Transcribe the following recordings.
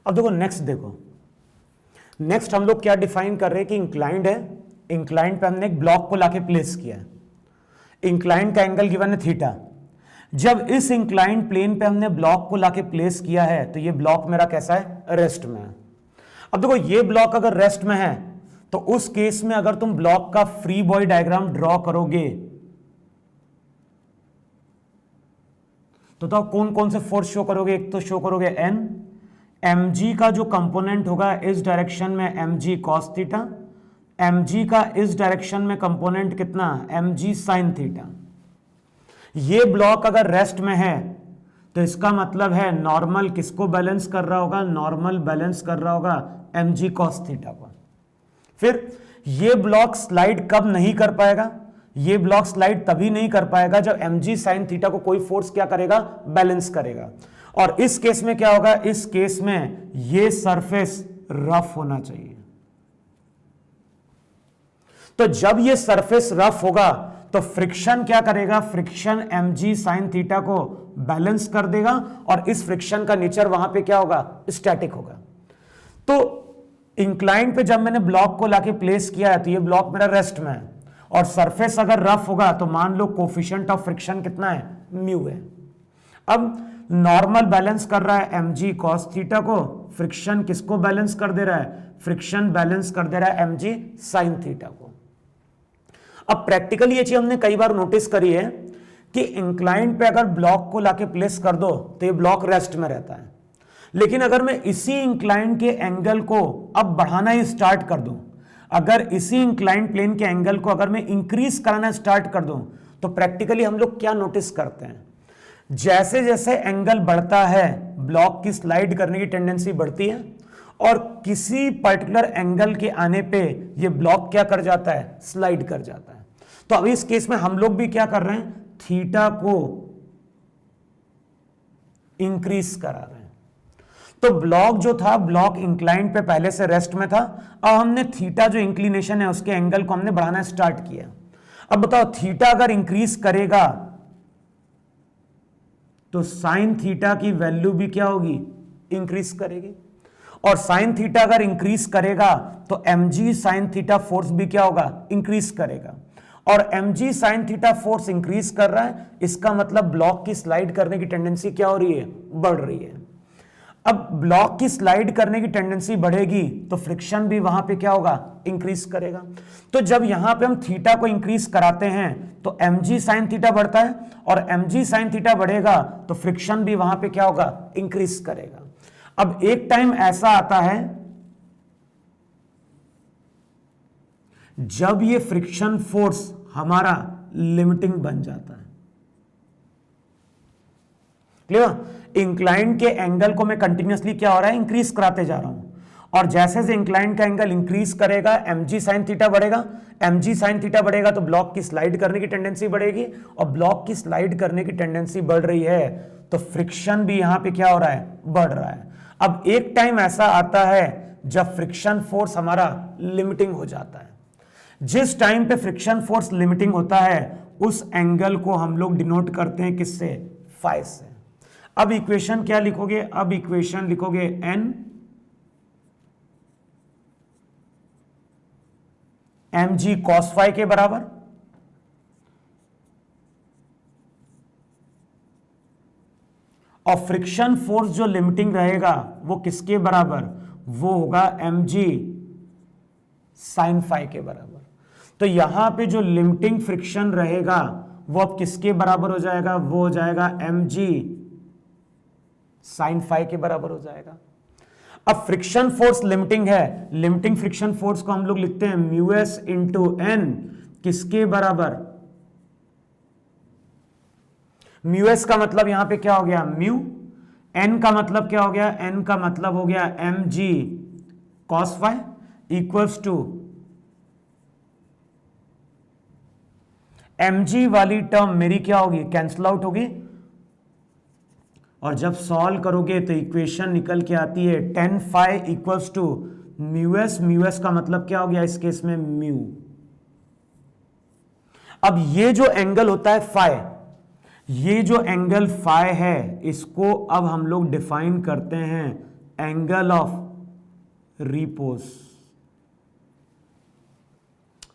अब देखो नेक्स्ट, देखो नेक्स्ट हम लोग क्या डिफाइन कर रहे हैं कि इंक्लाइंड है, इंक्लाइंड पे हमने एक ब्लॉक को लाके प्लेस किया है, इंक्लाइंड का एंगल गिवन है थीटा। जब इस इंक्लाइंड प्लेन पे हमने ब्लॉक को लाके प्लेस किया है तो ये ब्लॉक मेरा कैसा है, रेस्ट में है। अब देखो ये ब्लॉक अगर रेस्ट में है तो उस केस में अगर तुम ब्लॉक का फ्री बॉडी डायग्राम ड्रॉ करोगे तो कौन कौन से फोर्स शो करोगे? एक तो शो करोगे एन, mg का जो कंपोनेंट होगा इस डायरेक्शन में mg cos थीटा, mg का इस डायरेक्शन में कंपोनेंट कितना, mg sin थीटा। ये ब्लॉक अगर रेस्ट में है तो इसका मतलब है नॉर्मल किसको बैलेंस कर रहा होगा, नॉर्मल बैलेंस कर रहा होगा mg cos थीटा को। फिर ये ब्लॉक स्लाइड कब नहीं कर पाएगा, ये ब्लॉक स्लाइड तभी नहीं कर पाएगा जब mg sin थीटा को कोई फोर्स क्या करेगा, बैलेंस करेगा। और इस केस में क्या होगा, इस केस में ये सरफेस रफ होना चाहिए। तो जब ये सरफेस रफ होगा तो फ्रिक्शन क्या करेगा, फ्रिक्शन mg sin थीटा को बैलेंस कर देगा और इस फ्रिक्शन का नेचर वहां पे क्या होगा, स्टैटिक होगा। तो इंक्लाइंड पे जब मैंने ब्लॉक को लाके प्लेस किया है तो ये ब्लॉक मेरा रेस्ट में है और सरफेस अगर रफ होगा तो मान लो कोफिशिएंट ऑफ फ्रिक्शन कितना है, म्यू है। अब नॉर्मल बैलेंस कर रहा है mg cos थीटा को, फ्रिक्शन किसको बैलेंस कर दे रहा है, फ्रिक्शन बैलेंस कर दे रहा है mg sin थीटा को। अब प्रैक्टिकली ये चीज हमने कई बार नोटिस करी है कि इंक्लाइंड पे अगर ब्लॉक को लाके प्लेस कर दो तो ये ब्लॉक रेस्ट में रहता है, लेकिन अगर मैं इसी इंक्लाइंड के एंगल को अब बढ़ाना ही स्टार्ट कर दूं, अगर इसी इंक्लाइंड प्लेन के एंगल को अगर मैं इंक्रीज कराना स्टार्ट कर दूं तो प्रैक्टिकली हम लोग क्या नोटिस करते हैं, जैसे जैसे एंगल बढ़ता है ब्लॉक की स्लाइड करने की टेंडेंसी बढ़ती है और किसी पर्टिकुलर एंगल के आने पे ये ब्लॉक क्या कर जाता है, स्लाइड कर जाता है। तो अभी इस केस में हम लोग भी क्या कर रहे हैं, थीटा को इंक्रीज करा रहे हैं। तो ब्लॉक जो था, ब्लॉक इंक्लाइंड पे पहले से रेस्ट में था, अब हमने थीटा जो इंक्लिनेशन है उसके एंगल को हमने बढ़ाना स्टार्ट किया। अब बताओ थीटा अगर इंक्रीज करेगा तो साइन थीटा की वैल्यू भी क्या होगी, इंक्रीज करेगी, और साइन थीटा अगर इंक्रीज करेगा तो mg साइन थीटा फोर्स भी क्या होगा, इंक्रीज करेगा। और mg sine theta force increase कर रहा है, इसका मतलब ब्लॉक की स्लाइड करने की टेंडेंसी क्या हो रही है, बढ़ रही है। अब ब्लॉक की स्लाइड करने की टेंडेंसी बढ़ेगी तो फ्रिक्शन भी वहां पे क्या होगा, इंक्रीज करेगा। तो जब यहां पे हम थीटा को इंक्रीज कराते हैं तो mg sin थीटा बढ़ता है और mg sin थीटा बढ़ेगा तो फ्रिक्शन भी वहां पे क्या होगा, इंक्रीज करेगा। अब एक टाइम ऐसा आता है जब ये फ्रिक्शन फोर्स हमारा लिमिटिंग बन जाता है। क्लियर? इंक्लाइंड के एंगल को मैं कंटिन्यूअसली क्या हो रहा है, इंक्रीज कराते जा रहा हूं, और जैसे जैसे इंक्लाइंड का एंगल इंक्रीज करेगा mg sin थीटा बढ़ेगा, mg sin थीटा बढ़ेगा तो ब्लॉक की स्लाइड करने की टेंडेंसी बढ़ेगी, और ब्लॉक की स्लाइड करने की टेंडेंसी बढ़ रही है तो फ्रिक्शन भी यहां पे क्या हो रहा है, बढ़ रहा है। अब एक टाइम ऐसा आता है जब फ्रिक्शन फोर्स हमारा लिमिटिंग हो जाता है। जिस टाइम पे फ्रिक्शन फोर्स लिमिटिंग होता है उस एंगल को हम लोग डिनोट करते हैं किससे, फाई से। अब इक्वेशन क्या लिखोगे, अब इक्वेशन लिखोगे n mg cos फाई के बराबर और फ्रिक्शन फोर्स जो लिमिटिंग रहेगा वो किसके बराबर, वो होगा mg sin फाई के बराबर। तो यहां पे जो लिमिटिंग फ्रिक्शन रहेगा वो अब किसके बराबर हो जाएगा, वो हो जाएगा mg sin फाई के बराबर हो जाएगा। अब फ्रिक्शन फोर्स लिमिटिंग है, लिमिटिंग फ्रिक्शन फोर्स को हम लोग लिखते हैं μs इंटू n, किसके बराबर, μs का मतलब यहां पे क्या हो गया, म्यू, n का मतलब क्या हो गया, n का मतलब हो गया mg cos phi equals to mg वाली टर्म मेरी क्या होगी, कैंसल आउट होगी, और जब सॉल्व करोगे तो इक्वेशन निकल के आती है tan phi equals to mu s, mu s का मतलब क्या हो गया इस केस में, म्यू। अब ये जो एंगल होता है फाई, ये जो एंगल फाई है इसको अब हम लोग डिफाइन करते हैं एंगल ऑफ रिपोज।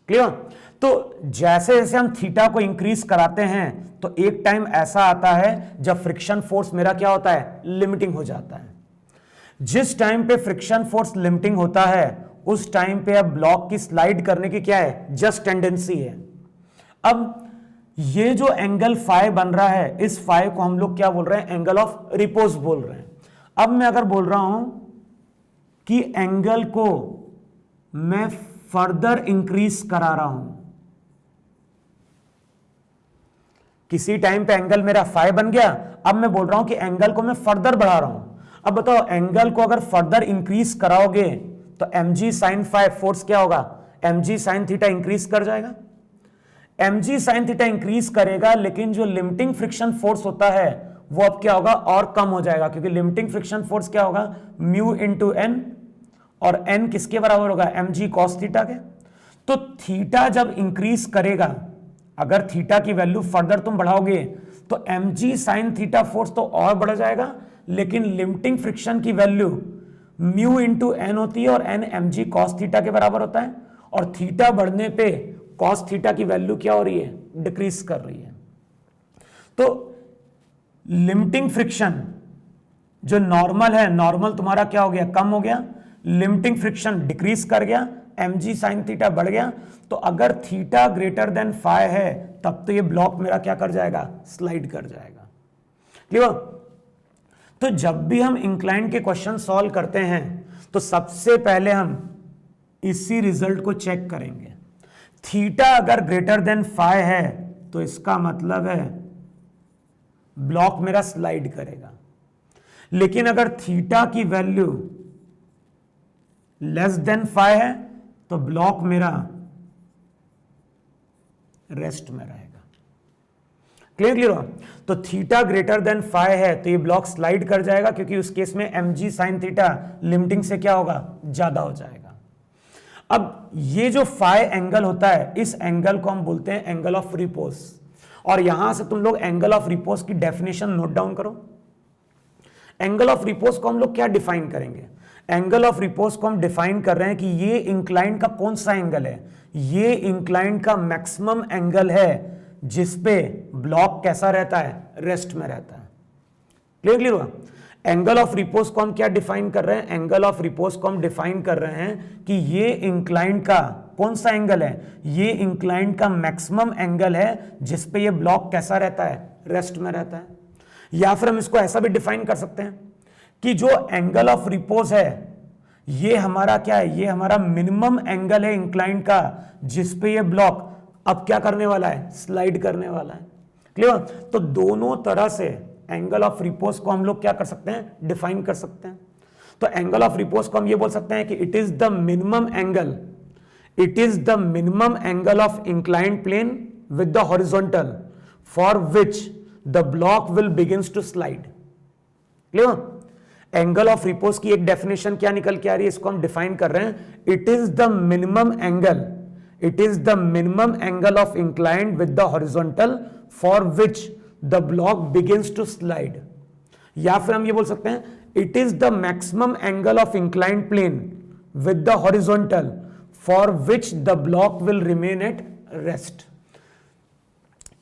क्लियर? तो जैसे जैसे हम थीटा को इंक्रीज कराते हैं तो एक टाइम ऐसा आता है जब फ्रिक्शन फोर्स मेरा क्या होता है, लिमिटिंग हो जाता है। जिस टाइम पे फ्रिक्शन फोर्स लिमिटिंग होता है उस टाइम पे अब ब्लॉक की स्लाइड करने की क्या है, जस्ट टेंडेंसी है। अब ये जो एंगल फाई बन रहा है, इस फाई को हम लोग क्या बोल रहे हैं, एंगल ऑफ रिपोज बोल रहे हैं। अब मैं अगर बोल रहा हूं कि एंगल को मैं फर्दर इंक्रीज करा रहा हूं, किसी टाइम पे एंगल मेरा फाई बन गया, अब मैं बोल रहा हूं कि एंगल को मैं फर्दर बढ़ा रहा हूं। अब बताओ, एंगल को अगर फर्दर इंक्रीज कराओगे तो mg sin फाई फोर्स क्या होगा, mg sin थीटा इंक्रीज कर जाएगा। mg sin थीटा इंक्रीज करेगा, लेकिन जो लिमिटिंग फ्रिक्शन फोर्स होता है वो अब क्या होगा, और कम हो जाएगा, क्योंकि लिमिटिंग फ्रिक्शन फोर्स क्या होगा, म्यू इंटू एन, और n किसके बराबर होगा, mg cos थीटा के। तो थीटा जब इंक्रीज करेगा, अगर थीटा की वैल्यू फर्दर तुम बढ़ाओगे तो mg sin थीटा फोर्स तो और बढ़ जाएगा, लेकिन लिमिटिंग फ्रिक्शन की वैल्यू म्यू इंटू एन होती है और एन mg cos थीटा के बराबर होता है, और थीटा बढ़ने पे cos थीटा की वैल्यू क्या हो रही है, डिक्रीज कर रही है। तो लिमिटिंग फ्रिक्शन जो नॉर्मल है, नॉर्मल तुम्हारा क्या हो गया, कम हो गया, लिमिटिंग फ्रिक्शन डिक्रीज कर गया, mg sin थीटा बढ़ गया। तो अगर थीटा ग्रेटर देन फाई है तब तो ये ब्लॉक मेरा क्या कर जाएगा, स्लाइड कर जाएगा। क्लियर? तो जब भी हम इंक्लाइन के क्वेश्चन सॉल्व करते हैं तो सबसे पहले हम इसी रिजल्ट को चेक करेंगे। थीटा अगर ग्रेटर देन फाई है तो इसका मतलब है ब्लॉक मेरा स्लाइड करेगा, लेकिन अगर थीटा की वैल्यू लेस देन फाई है तो ब्लॉक मेरा रेस्ट में रहेगा। क्लियर? तो थीटा ग्रेटर देन फाई है तो ये ब्लॉक स्लाइड कर जाएगा, क्योंकि उस केस में mg sin थीटा लिमिटिंग से क्या होगा, ज्यादा हो जाएगा। अब ये जो फाई एंगल होता है, इस एंगल को हम बोलते हैं एंगल ऑफ रिपोज, और यहां से तुम लोग एंगल ऑफ रिपोज की डेफिनेशन नोट डाउन करो। एंगल ऑफ रिपोज को हम लोग क्या डिफाइन करेंगे, एंगल ऑफ रिपोज को हम डिफाइन कर रहे हैं कि ये इंक्लाइन का कौन सा एंगल है, ये इंक्लाइन का मैक्सिमम एंगल है जिसपे ब्लॉक कैसा रहता है, रेस्ट में रहता है। क्लियर हुआ? एंगल ऑफ रिपोज को हम क्या डिफाइन कर रहे हैं, एंगल ऑफ रिपोज को हम डिफाइन कर रहे हैं कि ये इंक्लाइन का कौन सा एंगल है, ये इंक्लाइन का मैक्सिमम एंगल है जिसपे ये ब्लॉक कैसा रहता है, रेस्ट में रहता है। या फिर हम इसको ऐसा भी डिफाइन कर सकते हैं कि जो एंगल ऑफ रिपोज है ये हमारा क्या है, ये हमारा मिनिमम एंगल है इंक्लाइन का जिसपे ये ब्लॉक अब क्या करने वाला है, स्लाइड करने वाला है। क्लियर? तो दोनों तरह से एंगल ऑफ रिपोज को हम लोग क्या कर सकते हैं, डिफाइन कर सकते हैं। तो एंगल ऑफ रिपोज को हम ये बोल सकते हैं कि it is the minimum angle, it is the minimum angle of inclined plane with the horizontal for which the block will begins to slide. Clear? Angle of repose की एक definition क्या निकल के आ रही है, इसको हम डिफाइन कर रहे हैं, it is the minimum angle, it is the minimum angle of inclined with the horizontal for which the block begins to slide। या फिर हम ये बोल सकते हैं it is the maximum angle of inclined plane with the horizontal for which the block will remain at rest।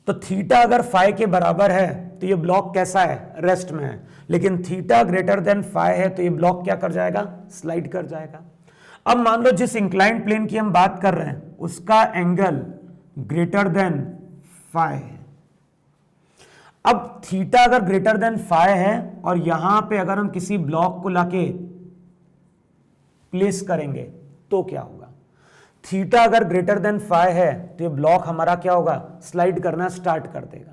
तो theta अगर phi के बराबर है तो ये ब्लॉक कैसा है, रेस्ट में है, लेकिन थीटा ग्रेटर देन फाई है तो ये ब्लॉक क्या कर जाएगा, स्लाइड कर जाएगा। अब मान लो जिस इंक्लाइंड प्लेन की हम बात कर रहे हैं उसका एंगल ग्रेटर देन फाई है। अब थीटा अगर ग्रेटर देन फाई है और यहां पे अगर हम किसी ब्लॉक को लाके प्लेस करेंगे तो क्या होगा, थीटा अगर ग्रेटर देन फाई है तो ये ब्लॉक हमारा क्या होगा, स्लाइड करना स्टार्ट कर देगा।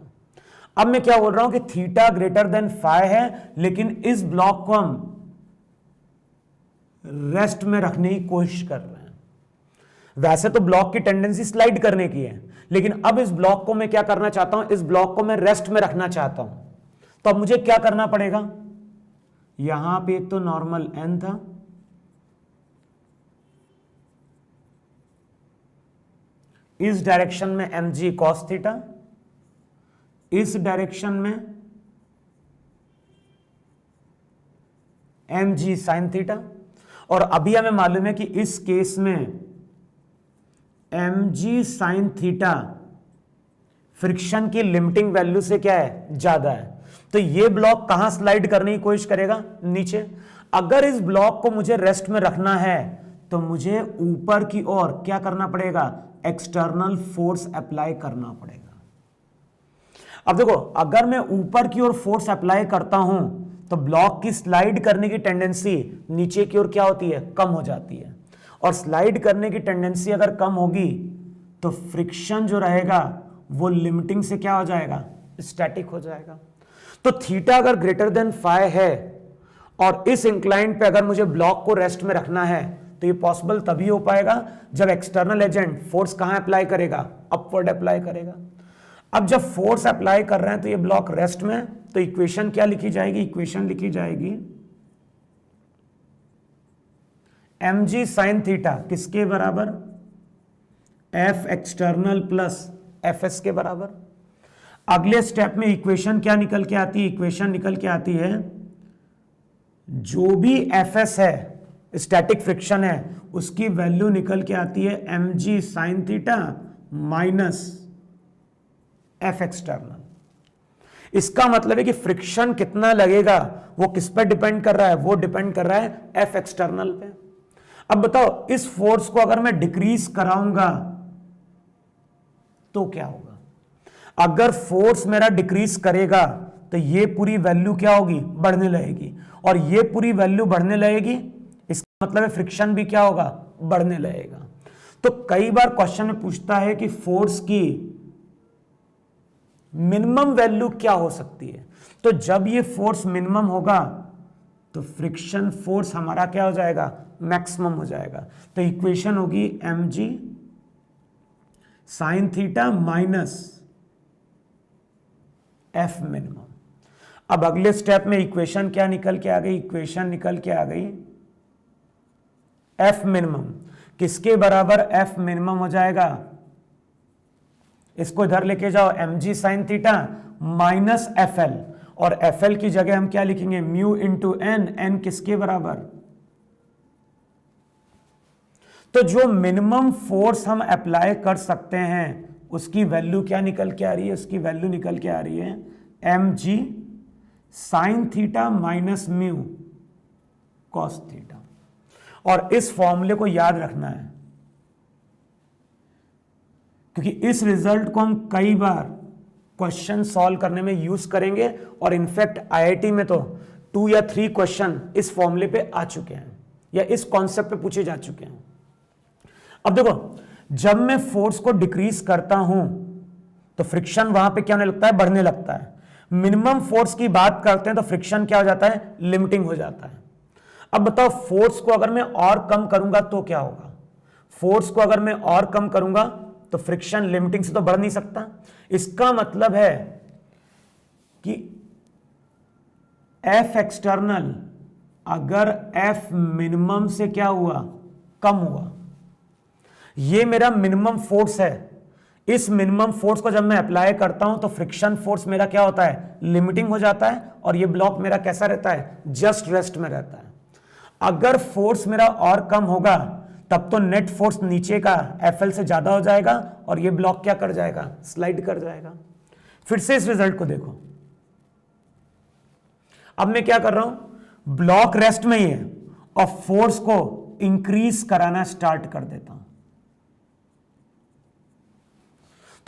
अब मैं क्या बोल रहा हूं कि थीटा ग्रेटर देन फाई है, लेकिन इस ब्लॉक को हम रेस्ट में रखने की कोशिश कर रहे हैं। वैसे तो ब्लॉक की टेंडेंसी स्लाइड करने की है, लेकिन अब इस ब्लॉक को मैं क्या करना चाहता हूं, इस ब्लॉक को मैं रेस्ट में रखना चाहता हूं। तो अब मुझे क्या करना पड़ेगा, यहां पे तो नॉर्मल n था, इस डायरेक्शन में mg cos थीटा, इस डायरेक्शन में mg साइन थीटा। और अभी हमें मालूम है कि इस केस में mg साइन थीटा फ्रिक्शन की लिमिटिंग वैल्यू से क्या है, ज्यादा है। तो ये ब्लॉक कहां स्लाइड करने की कोशिश करेगा, नीचे। अगर इस ब्लॉक को मुझे रेस्ट में रखना है तो मुझे ऊपर की ओर क्या करना पड़ेगा, एक्सटर्नल फोर्स अप्लाई करना पड़ेगा। अब देखो, अगर मैं ऊपर की ओर फोर्स अप्लाई करता हूं तो ब्लॉक की स्लाइड करने की टेंडेंसी नीचे की ओर क्या होती है, कम हो जाती है। और स्लाइड करने की टेंडेंसी अगर कम होगी तो फ्रिक्शन जो रहेगा वो लिमिटिंग से क्या हो जाएगा, स्टैटिक हो जाएगा। तो थीटा अगर ग्रेटर देन फाई है और इस इंक्लाइन पे अगर मुझे ब्लॉक को रेस्ट में रखना है तो ये पॉसिबल तभी हो पाएगा जब एक्सटर्नल एजेंट फोर्स कहां अप्लाई करेगा, अपवर्ड अप्लाई करेगा। अब जब फोर्स अप्लाई कर रहे हैं तो ये ब्लॉक रेस्ट में, तो इक्वेशन क्या लिखी जाएगी, इक्वेशन लिखी जाएगी mg साइन थीटा किसके बराबर, एफ एक्सटर्नल प्लस एफएस के बराबर। अगले स्टेप में इक्वेशन क्या निकल के आती है, इक्वेशन निकल के आती है जो भी एफएस है, स्टैटिक फ्रिक्शन है, उसकी वैल्यू निकल के आती है mg sign theta minus F external. इसका मतलब है कि फ्रिक्शन कितना लगेगा वो किस पर डिपेंड कर रहा है, वो डिपेंड कर रहा है एफ एक्सटर्नल पे। अब बताओ, इस फोर्स को अगर मैं डिक्रीज कराऊंगा तो क्या होगा। अगर फोर्स मेरा डिक्रीज करेगा तो ये पूरी वैल्यू क्या होगी, बढ़ने लगेगी। और ये पूरी वैल्यू बढ़ने लगेगी, इसका मतलब है फ्रिक्शन भी क्या होगा, बढ़ने लगेगा। तो कई बार क्वेश्चन में पूछता है कि फोर्स की मिनिमम वैल्यू क्या हो सकती है। तो जब ये फोर्स मिनिमम होगा तो फ्रिक्शन फोर्स हमारा क्या हो जाएगा, मैक्सिमम हो जाएगा। तो इक्वेशन होगी mg sign theta minus F minimum. अब अगले स्टेप में इक्वेशन क्या निकल के आ गई, इक्वेशन निकल के आ गई एफ मिनिमम किसके बराबर, एफ मिनिमम हो जाएगा, इसको इधर लेके जाओ, mg sign theta minus F L, और एफ एल की जगह हम क्या लिखेंगे, म्यू इंटू एन, एन किसके बराबर। तो जो मिनिमम फोर्स हम अप्लाई कर सकते हैं उसकी वैल्यू क्या निकल के आ रही है, उसकी वैल्यू निकल के आ रही है mg sign theta minus mu cos theta. और इस फॉर्मूले को याद रखना है क्योंकि इस रिजल्ट को हम कई बार क्वेश्चन सॉल्व करने में यूज करेंगे। और इनफैक्ट आईआईटी में तो 2 या 3 क्वेश्चन इस फॉर्मूले पे आ चुके हैं या इस कॉन्सेप्ट पे पूछे जा चुके हैं। अब देखो, जब मैं फोर्स को डिक्रीज करता हूं तो फ्रिक्शन वहां पे क्या होने लगता है, बढ़ने लगता है। मिनिमम फोर्स की बात करते हैं तो फ्रिक्शन क्या हो जाता है, लिमिटिंग हो जाता है। अब बताओ, फोर्स को अगर मैं और कम करूंगा तो क्या होगा। फोर्स को अगर मैं और कम करूंगा तो फ्रिक्शन लिमिटिंग से तो बढ़ नहीं सकता। इसका मतलब है कि एफ एक्सटर्नल अगर एफ मिनिमम से क्या हुआ, कम हुआ, ये मेरा मिनिमम फोर्स है। इस मिनिमम फोर्स को जब मैं अप्लाई करता हूं तो फ्रिक्शन फोर्स मेरा क्या होता है, लिमिटिंग हो जाता है। और ये ब्लॉक मेरा कैसा रहता है, जस्ट रेस्ट में रहता है। अगर फोर्स मेरा और कम होगा तब तो नेट फोर्स नीचे का एफ एल से ज्यादा हो जाएगा और ये ब्लॉक क्या कर जाएगा, स्लाइड कर जाएगा। फिर से इस रिजल्ट को देखो, अब मैं क्या कर रहा हूं, ब्लॉक रेस्ट में ही है और फोर्स को इंक्रीज कराना स्टार्ट कर देता हूं।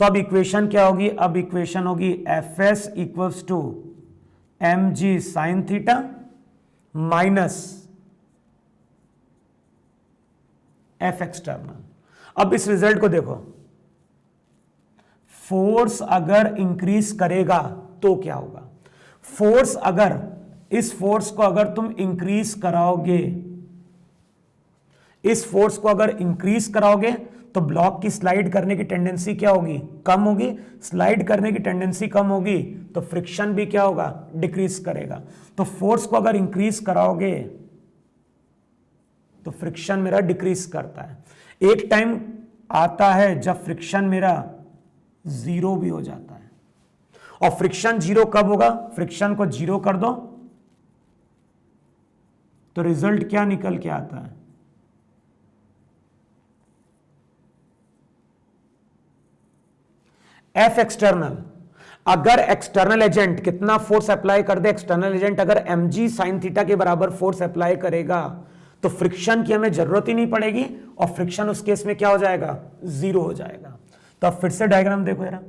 तो अब इक्वेशन क्या होगी, अब इक्वेशन होगी F S equals to M G sine theta minus F external. अब इस रिजल्ट को देखो, फोर्स अगर इंक्रीज करेगा तो क्या होगा। फोर्स अगर, इस फोर्स को अगर तुम इंक्रीज कराओगे, इस फोर्स को अगर इंक्रीज कराओगे तो ब्लॉक की स्लाइड करने की टेंडेंसी क्या होगी, कम होगी। स्लाइड करने की टेंडेंसी कम होगी तो फ्रिक्शन भी क्या होगा, डिक्रीज करेगा। तो फोर्स को अगर इंक्रीज कराओगे तो फ्रिक्शन मेरा डिक्रीज करता है। एक टाइम आता है जब फ्रिक्शन मेरा 0 भी हो जाता है। और फ्रिक्शन 0 कब होगा, फ्रिक्शन को 0 कर दो तो रिजल्ट क्या निकल के आता है? एफ एक्सटर्नल, अगर एक्सटर्नल एजेंट कितना फोर्स अप्लाई कर दे, एक्सटर्नल एजेंट अगर mg साइन थीटा के बराबर फोर्स अप्लाई करेगा तो फ्रिक्शन की हमें जरूरत ही नहीं पड़ेगी और फ्रिक्शन उस केस में क्या हो जाएगा? जीरो हो जाएगा। तो अब फिर से डायग्राम देखो जरा।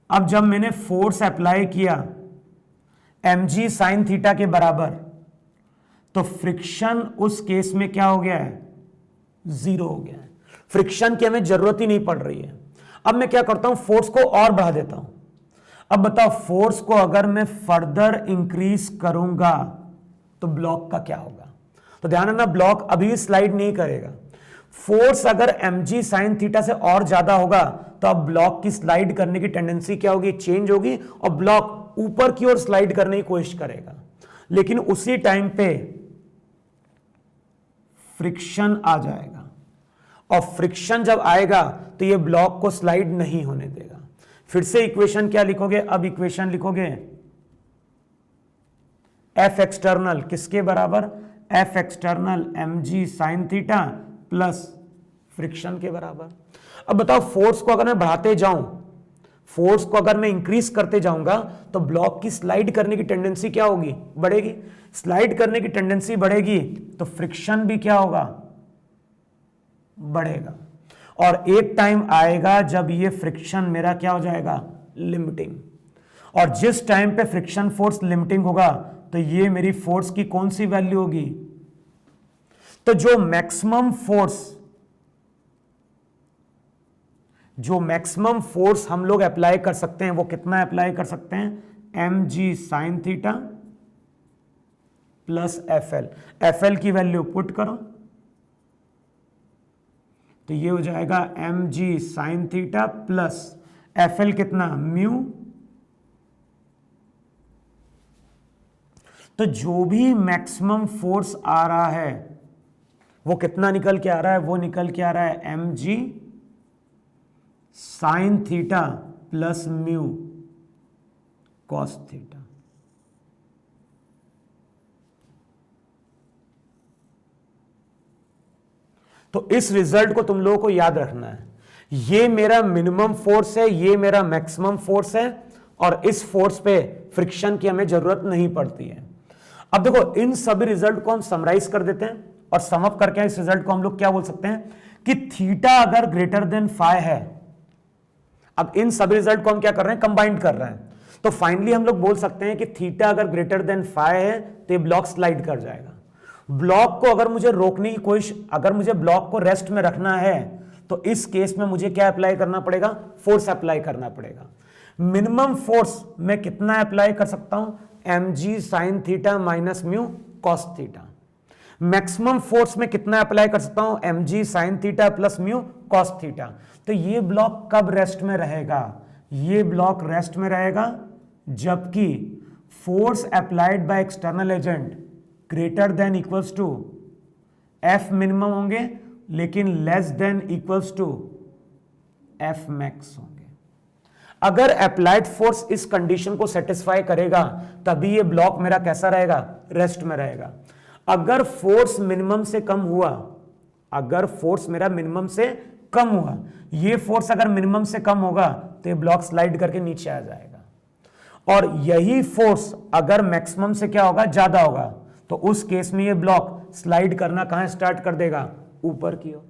अब जब मैंने फोर्स अप्लाई किया mg साइन थीटा के बराबर तो फ्रिक्शन उस केस में क्या हो गया है? जीरो हो गया है। फ्रिक्शन की हमें जरूरत ही नहीं पड़ रही है। अब मैं क्या करता हूं, फोर्स को और बढ़ा देता हूं। अब बताओ फोर्स को अगर मैं फर्दर इंक्रीज करूंगा तो ब्लॉक का क्या होगा? तो ध्यान रखना, ब्लॉक अभी स्लाइड नहीं करेगा। फोर्स अगर mg साइन थीटा से और ज्यादा होगा तो अब ब्लॉक की स्लाइड करने की टेंडेंसी क्या होगी? चेंज होगी और ब्लॉक ऊपर की ओर स्लाइड करने की कोशिश करेगा। लेकिन उसी टाइम पे फ्रिक्शन आ जाएगा और फ्रिक्शन जब आएगा तो ये ब्लॉक को स्लाइड नहीं होने देगा। फिर से इक्वेशन क्या लिखोगे? अब इक्वेशन लिखोगे एफ एक्सटर्नल किसके बराबर? F external mg sine theta plus friction के बराबर। अब बताओ फोर्स को अगर मैं बढ़ाते जाऊं, फोर्स को अगर मैं इंक्रीज करते जाऊंगा तो ब्लॉक की स्लाइड करने की टेंडेंसी क्या होगी? बढ़ेगी। स्लाइड करने की टेंडेंसी बढ़ेगी तो फ्रिक्शन भी क्या होगा? बढ़ेगा। और एक टाइम आएगा जब ये फ्रिक्शन मेरा क्या हो जाएगा? लिमिटिंग। और जिस टाइम पे फ्रिक्शन फोर्स लिमिटिंग होगा तो ये मेरी फोर्स की कौन सी वैल्यू होगी? तो जो मैक्सिमम फोर्स हम लोग अप्लाई कर सकते हैं वो कितना अप्लाई कर सकते हैं? mg sine theta plus F L की वैल्यू पुट करो तो ये हो जाएगा mg sine theta plus F L कितना? म्यू। तो जो भी मैक्सिमम फोर्स आ रहा है वो कितना निकल के आ रहा है? वो निकल के आ रहा है mg sine theta plus mu cos theta. तो इस रिजल्ट को तुम लोगों को याद रखना है। ये मेरा मिनिमम फोर्स है, ये मेरा मैक्सिमम फोर्स है और इस फोर्स पे फ्रिक्शन की हमें जरूरत नहीं पड़ती है। अब देखो इन सभी रिजल्ट को हम समराइज कर देते हैं और सम अप करके इस रिजल्ट को हम लोग क्या बोल सकते हैं कि थीटा अगर ग्रेटर देन फाई है। अब इन सभी रिजल्ट को हम क्या कर रहे हैं? कंबाइंड कर रहे हैं। तो फाइनली हम लोग बोल सकते हैं कि थीटा अगर ग्रेटर देन फाई है तो ये ब्लॉक स्लाइड कर जाएगा। ब्लॉक को अगर मुझे रोकने की कोशिश, अगर मुझे ब्लॉक को रेस्ट में रखना है तो इस केस में मुझे क्या अप्लाई करना पड़ेगा? फोर्स अप्लाई करना पड़ेगा। मिनिमम फोर्स मैं कितना अप्लाई कर सकता हूं? mg sign theta minus mu cos theta. Maximum force में कितना अप्लाई कर सकता हूं? mg sine theta plus mu cos theta. तो ये ब्लॉक कब रेस्ट में रहेगा? ये ब्लॉक रेस्ट में रहेगा जबकि force applied by external agent greater than equals to F minimum होंगे लेकिन less than equals to F max होंगे। अगर अप्लाइड फोर्स इस कंडीशन को सेटिस्फाई करेगा तभी ये ब्लॉक मेरा कैसा रहेगा? रेस्ट में रहेगा। अगर फोर्स मिनिमम से कम हुआ, अगर फोर्स मेरा मिनिमम से कम हुआ, ये फोर्स अगर मिनिमम से कम होगा तो ये ब्लॉक स्लाइड करके नीचे आ जाएगा। और यही फोर्स अगर मैक्सिमम से क्या होगा? ज्यादा होगा तो उस केस में ये ब्लॉक स्लाइड करना कहां स्टार्ट कर देगा? ऊपर की ओर।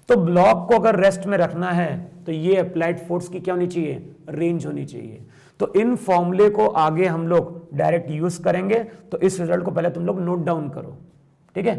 तो ब्लॉक को अगर रेस्ट में रखना है तो ये अप्लाइड फोर्स की क्या होनी चाहिए? रेंज होनी चाहिए। तो इन फॉर्मूले को आगे हम लोग डायरेक्ट यूज करेंगे। तो इस रिजल्ट को पहले तुम लोग नोट डाउन करो, ठीक है।